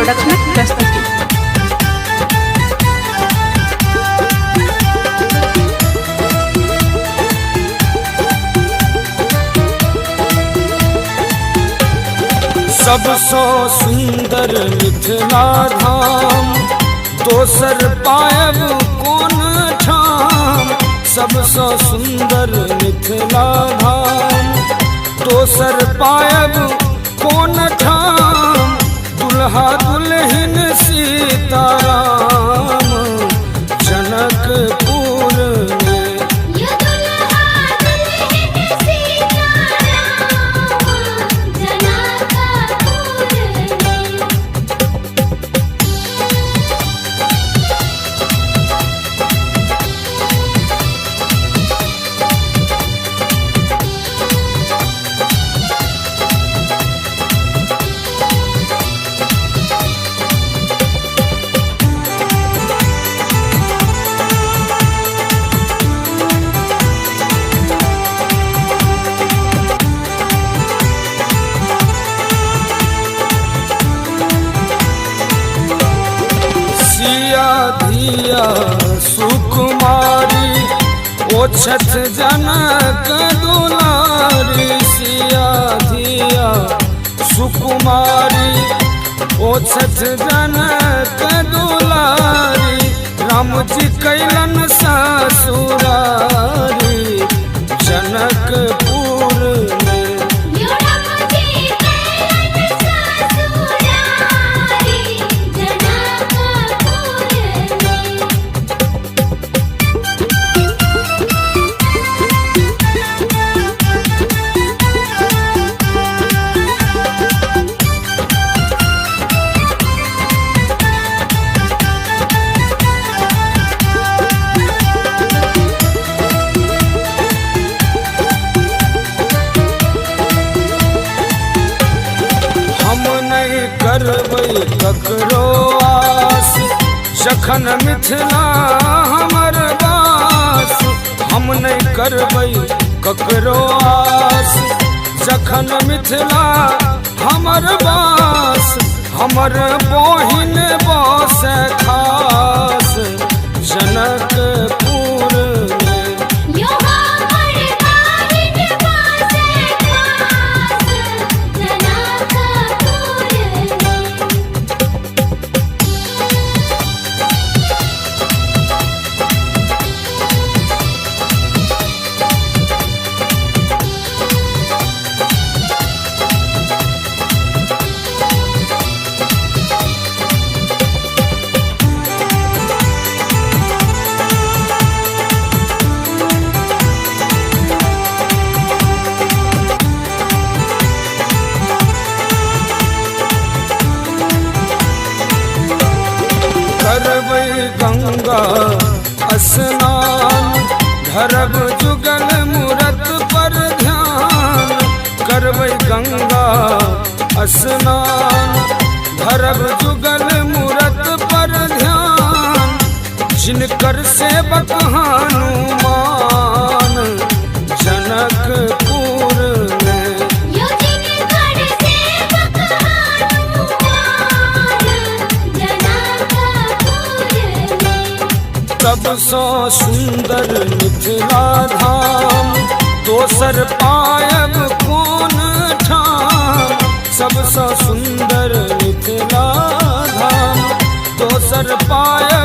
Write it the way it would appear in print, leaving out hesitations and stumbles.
प्रोडक्शनक प्रस्तुति। सबसो सुंदर मिथिला धाम दोसर पायब कोन ठाम। सबसो सुंदर मिथिला धाम दोसर पायब कोन ठाम। दुल्हा दुल्हन सीताराम जनकपुर में। धिया सुकुमारी ओछत जनक दुलारी। सिया धिया सुकुमारी ओछत जनक दुलारी। राम जी कैलन ससुरारी जनकपुर में। करबै ककरो आस जखन मिथिला हमर बास। हम नहीं करबै ककरो आस जखन मिथिला हमर बास। हमर बहिन बस खास जनकपुर में। करबै गंगा स्नान धरब जुगल मूरत पर ध्यान। करबै गंगा स्नान धरब जुगल मूरत पर ध्यान। जिनकर सेवक हनुमान जनकपुर में। सबसो सुंदर मिथिला धाम दोसर पायब कोन ठाम। सबसो सुंदर मिथिला धाम दोसर पायब